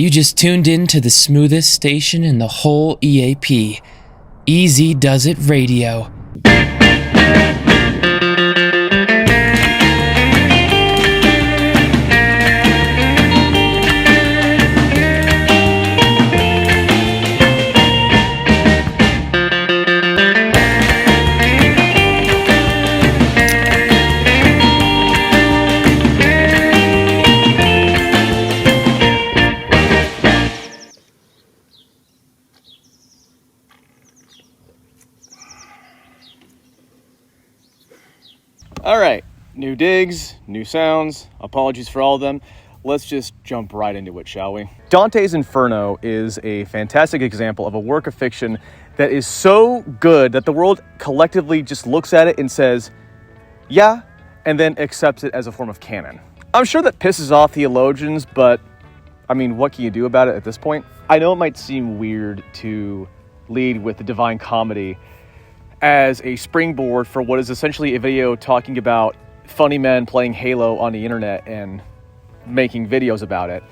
You just tuned in to the smoothest station in the whole EAP. Easy Does It Radio. Alright, new digs, new sounds, apologies for all of them. Let's just jump right into it, shall we? Dante's Inferno is a fantastic example of a work of fiction that is so good that the world collectively just looks at it and says, yeah, and then accepts it as a form of canon. I'm sure that pisses off theologians, but I mean, what can you do about it at this point? I know it might seem weird to lead with the Divine Comedy as a springboard for what is essentially a video talking about funny men playing Halo on the internet and making videos about it.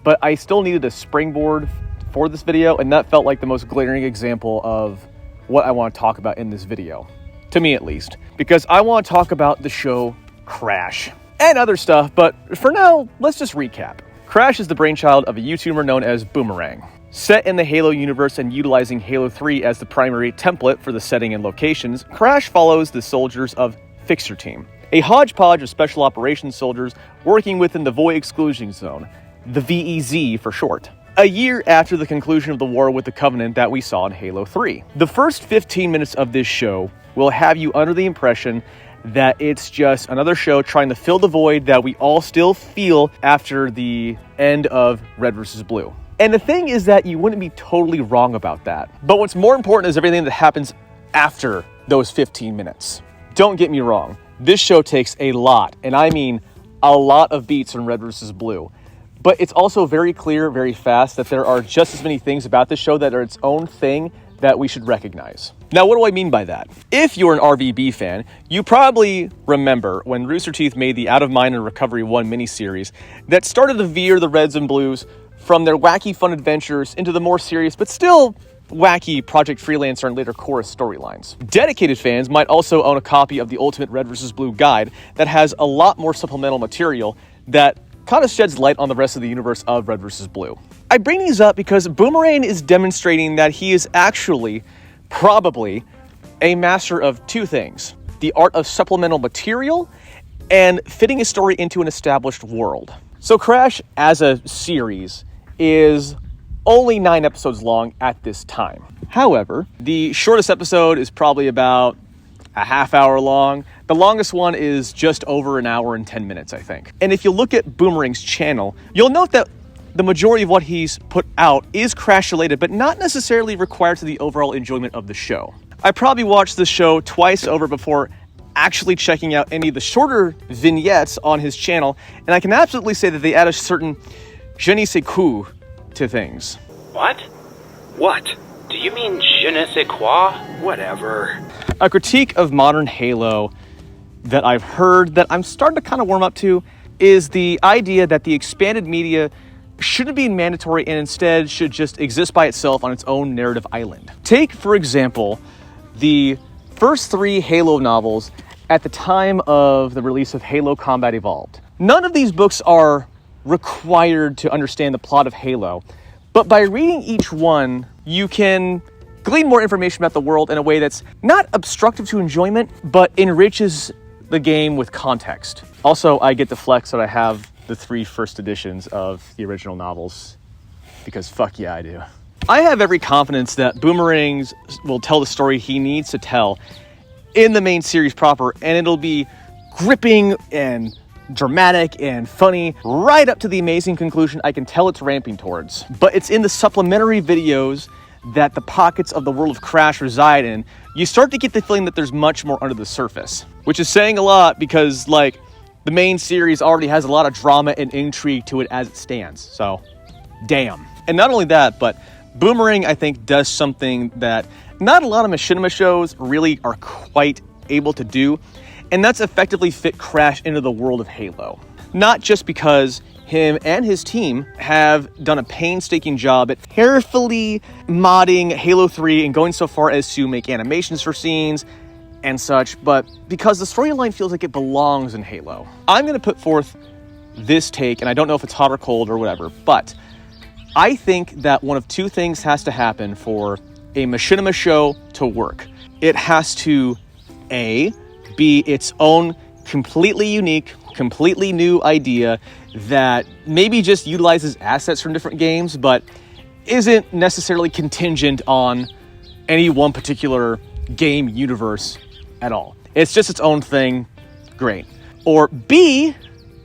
But I still needed a springboard for this video, and that felt like the most glaring example of what I want to talk about in this video. To me, at least. Because I want to talk about the show Crash. And other stuff, but for now, let's just recap. Crash is the brainchild of a YouTuber known as Boomerang. Set in the Halo universe and utilizing Halo 3 as the primary template for the setting and locations, Crash follows the soldiers of Fixer Team, a hodgepodge of special operations soldiers working within the Void Exclusion Zone, the VEZ for short, a year after the conclusion of the war with the Covenant that we saw in Halo 3. The first 15 minutes of this show will have you under the impression that it's just another show trying to fill the void that we all still feel after the end of Red vs. Blue. And the thing is that you wouldn't be totally wrong about that. But what's more important is everything that happens after those 15 minutes. Don't get me wrong. This show takes a lot, and I mean a lot of beats from Red vs. Blue. But it's also very clear, very fast, that there are just as many things about this show that are its own thing that we should recognize. Now, what do I mean by that? If you're an RVB fan, you probably remember when Rooster Teeth made the Out of Mind and Recovery 1 miniseries that started to veer the Reds and Blues from their wacky fun adventures into the more serious but still wacky Project Freelancer and later Chorus storylines. Dedicated fans might also own a copy of the Ultimate Red vs. Blue guide that has a lot more supplemental material that kind of sheds light on the rest of the universe of Red vs. Blue. I bring these up because Boomerang is demonstrating that he is actually, probably, a master of two things: the art of supplemental material and fitting a story into an established world. So Crash, as a series, is only 9 episodes long at this time. However, the shortest episode is probably about a half hour long. The longest one is just over an hour and 10 minutes, I think. And if you look at Boomerang's channel, you'll note that the majority of what he's put out is Crash related, but not necessarily required to the overall enjoyment of the show. I probably watched the show twice over before actually checking out any of the shorter vignettes on his channel, and I can absolutely say that they add a certain je ne sais quoi to things. What? What? Do you mean je ne sais quoi? Whatever. A critique of modern Halo that I've heard that I'm starting to kind of warm up to is the idea that the expanded media shouldn't be mandatory and instead should just exist by itself on its own narrative island. Take, for example, the first 3 Halo novels at the time of the release of Halo Combat Evolved. None of these books are required to understand the plot of Halo, but by reading each one, you can glean more information about the world in a way that's not obstructive to enjoyment, but enriches the game with context. Also, I get to flex that I have the 3 first editions of the original novels, because fuck yeah, I do. I have every confidence that Boomerangs will tell the story he needs to tell in the main series proper, and it'll be gripping and dramatic and funny right up to the amazing conclusion I can tell it's ramping towards. But it's in the supplementary videos that the pockets of the world of Crash reside in, you start to get the feeling that there's much more under the surface, which is saying a lot because, like, the main series already has a lot of drama and intrigue to it as it stands. So, damn. And not only that, but Boomerang, I think, does something that not a lot of Machinima shows really are quite able to do, and that's effectively fit Crash into the world of Halo. Not just because him and his team have done a painstaking job at carefully modding Halo 3 and going so far as to make animations for scenes and such, but because the storyline feels like it belongs in Halo. I'm going to put forth this take, and I don't know if it's hot or cold or whatever, but I think that one of two things has to happen for a Machinima show to work. It has to, A, be its own completely unique, completely new idea that maybe just utilizes assets from different games, but isn't necessarily contingent on any one particular game universe at all. It's just its own thing. Great. Or B,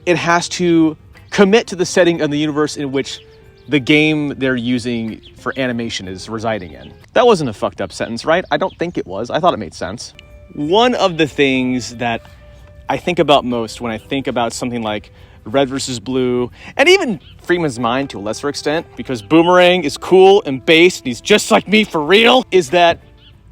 it has to commit to the setting of the universe in which the game they're using for animation is residing in. That wasn't a fucked up sentence, right? I don't think it was. I thought it made sense. One of the things that I think about most when I think about something like Red versus Blue, and even Freeman's Mind to a lesser extent, because Boomerang is cool and based and he's just like me for real, is that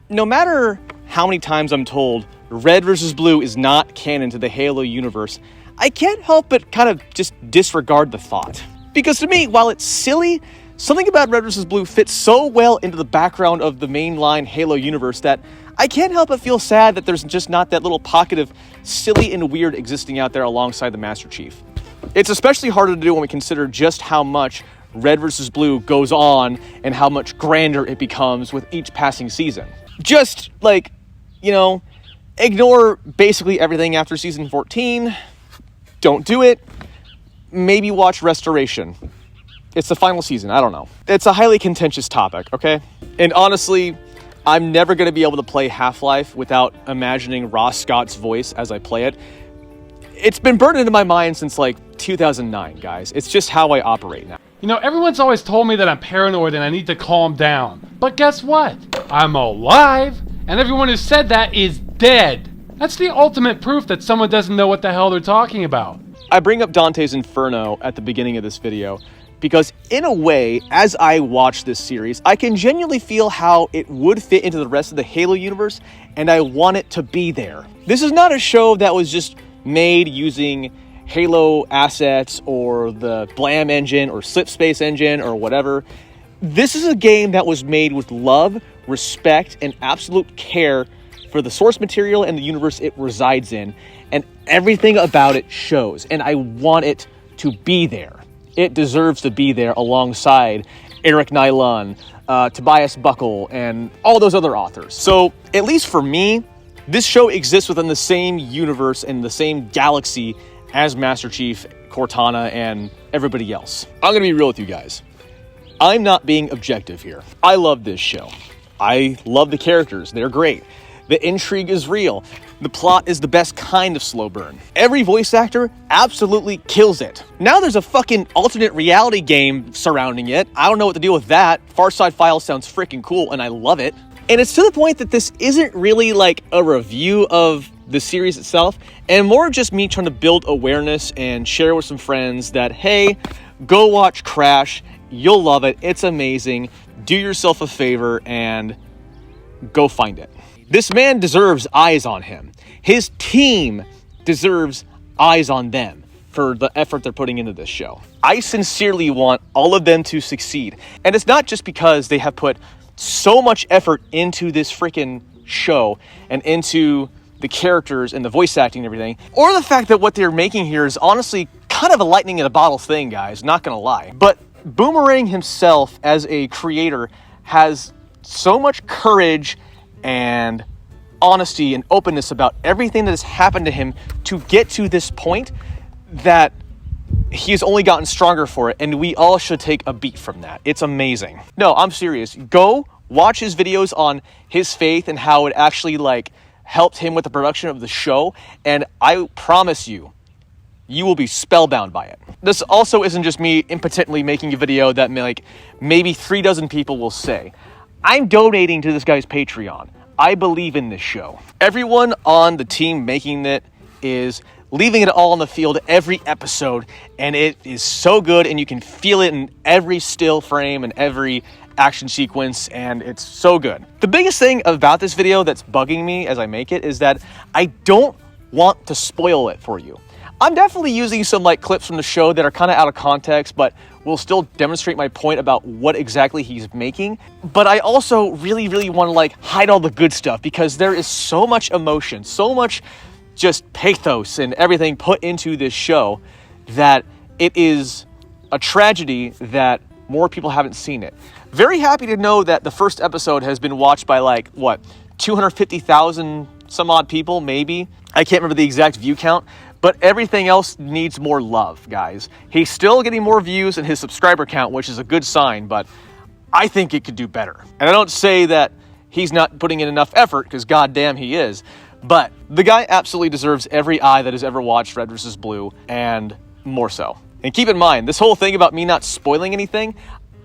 no matter how many times I'm told Red versus Blue is not canon to the Halo universe, I can't help but kind of just disregard the thought. Because to me, while it's silly, something about Red vs. Blue fits so well into the background of the mainline Halo universe that I can't help but feel sad that there's just not that little pocket of silly and weird existing out there alongside the Master Chief. It's especially harder to do when we consider just how much Red vs. Blue goes on and how much grander it becomes with each passing season. Just, like, you know, ignore basically everything after season 14. Don't do it. Maybe watch Restoration. It's the final season, I don't know. It's a highly contentious topic, okay? And honestly, I'm never going to be able to play Half-Life without imagining Ross Scott's voice as I play it. It's been burned into my mind since like 2009, guys. It's just how I operate now. You know, everyone's always told me that I'm paranoid and I need to calm down. But guess what? I'm alive, and everyone who said that is dead. That's the ultimate proof that someone doesn't know what the hell they're talking about. I bring up Dante's Inferno at the beginning of this video because, in a way, as I watch this series, I can genuinely feel how it would fit into the rest of the Halo universe, and I want it to be there. This is not a show that was just made using Halo assets or the Blam engine or Slipspace engine or whatever. This is a game that was made with love, respect, and absolute care for the source material and the universe it resides in, and everything about it shows, and I want it to be there. It deserves to be there alongside Eric Nylund, Tobias Buckle, and all those other authors. So, at least for me, this show exists within the same universe and the same galaxy as Master Chief, Cortana, and everybody else. I'm gonna be real with you guys. I'm not being objective here. I love this show. I love the characters. They're great. The intrigue is real. The plot is the best kind of slow burn. Every voice actor absolutely kills it. Now there's a fucking alternate reality game surrounding it. I don't know what to deal with that. Far Side Files sounds freaking cool, and I love it. And it's to the point that this isn't really like a review of the series itself, and more just me trying to build awareness and share with some friends that, hey, go watch Crash. You'll love it. It's amazing. Do yourself a favor and go find it. This man deserves eyes on him. His team deserves eyes on them for the effort they're putting into this show. I sincerely want all of them to succeed. And it's not just because they have put so much effort into this freaking show and into the characters and the voice acting and everything, or the fact that what they're making here is honestly kind of a lightning in a bottle thing, guys, not gonna lie. But Boomerang himself as a creator has so much courage and honesty and openness about everything that has happened to him to get to this point that he's only gotten stronger for it, and we all should take a beat from that. It's amazing. No, I'm serious. Go watch his videos on his faith and how it actually like helped him with the production of the show, and I promise you, you will be spellbound by it. This also isn't just me impotently making a video that like maybe 36 people will say. I'm donating to this guy's Patreon. I believe in this show. Everyone on the team making it is leaving it all on the field every episode, and it is so good, and you can feel it in every still frame and every action sequence, and it's so good. The biggest thing about this video that's bugging me as I make it is that I don't want to spoil it for you. I'm definitely using some like clips from the show that are kind of out of context, but will still demonstrate my point about what exactly he's making. But I also really, really want to like hide all the good stuff because there is so much emotion, so much just pathos and everything put into this show that it is a tragedy that more people haven't seen it. Very happy to know that the first episode has been watched by like, 250,000 some odd people, maybe. I can't remember the exact view count, but everything else needs more love, guys. He's still getting more views in his subscriber count, which is a good sign, but I think it could do better. And I don't say that he's not putting in enough effort, because goddamn he is, but the guy absolutely deserves every eye that has ever watched Red vs. Blue, and more so. And keep in mind, this whole thing about me not spoiling anything,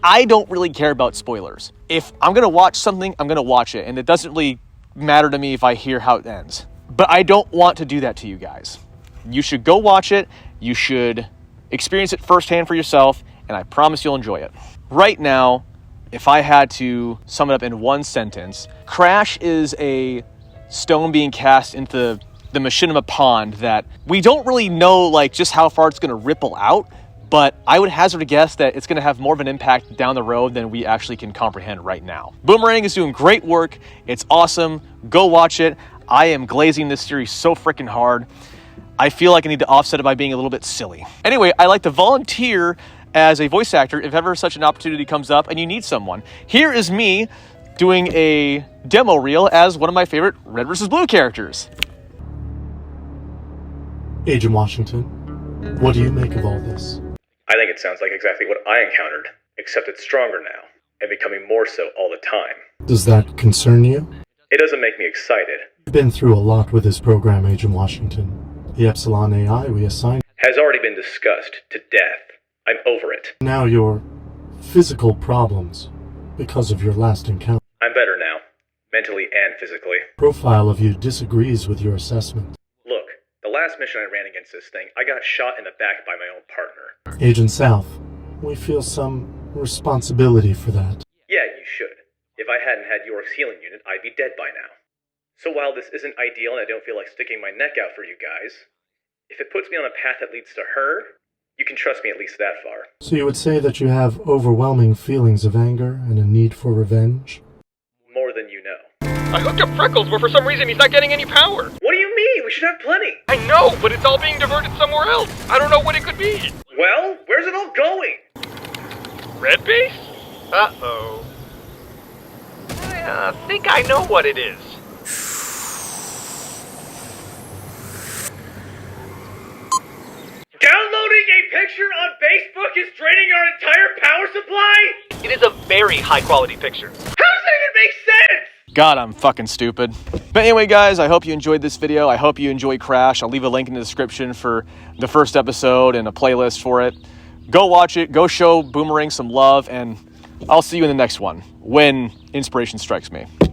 I don't really care about spoilers. If I'm going to watch something, I'm going to watch it, and it doesn't really matter to me if I hear how it ends. But I don't want to do that to you guys. You should go watch it, you should experience it firsthand for yourself, and I promise you'll enjoy it. Right now, if I had to sum it up in one sentence, Crash is a stone being cast into the Machinima pond that we don't really know like just how far it's going to ripple out, but I would hazard a guess that it's going to have more of an impact down the road than we actually can comprehend right now. Boomerang is doing great work. It's awesome. Go watch it. I am glazing this series so freaking hard. I feel like I need to offset it by being a little bit silly. Anyway, I like to volunteer as a voice actor if ever such an opportunity comes up and you need someone. Here is me doing a demo reel as one of my favorite Red vs. Blue characters. Agent Washington, what do you make of all this? I think it sounds like exactly what I encountered, except it's stronger now, and becoming more so all the time. Does that concern you? It doesn't make me excited. I've been through a lot with this program, Agent Washington. The Epsilon AI we assigned Has already been discussed to death. I'm over it. now your physical problems because of your last encounter. I'm better now, mentally and physically. Profile of you disagrees with your assessment. Look, the last mission I ran against this thing, I got shot in the back by my own partner. Agent South, we feel some responsibility for that. Yeah, you should. If I hadn't had York's healing unit, I'd be dead by now. So while this isn't ideal and I don't feel like sticking my neck out for you guys, if it puts me on a path that leads to her, you can trust me at least that far. So you would say that you have overwhelming feelings of anger and a need for revenge? More than you know. I hooked up Freckles, but for some reason he's not getting any power. What do you mean? We should have plenty. I know, but it's all being diverted somewhere else. I don't know what it could be. Well, where's it all going? Red base? Uh-oh. I think I know what it is. Downloading a picture on Facebook is draining our entire power supply? It is a very high-quality picture. How does that even make sense? God, I'm fucking stupid. But anyway, guys, I hope you enjoyed this video. I hope you enjoy Crash. I'll leave a link in the description for the first episode and a playlist for it. Go watch it. Go show Boomerang some love, and I'll see you in the next one when inspiration strikes me.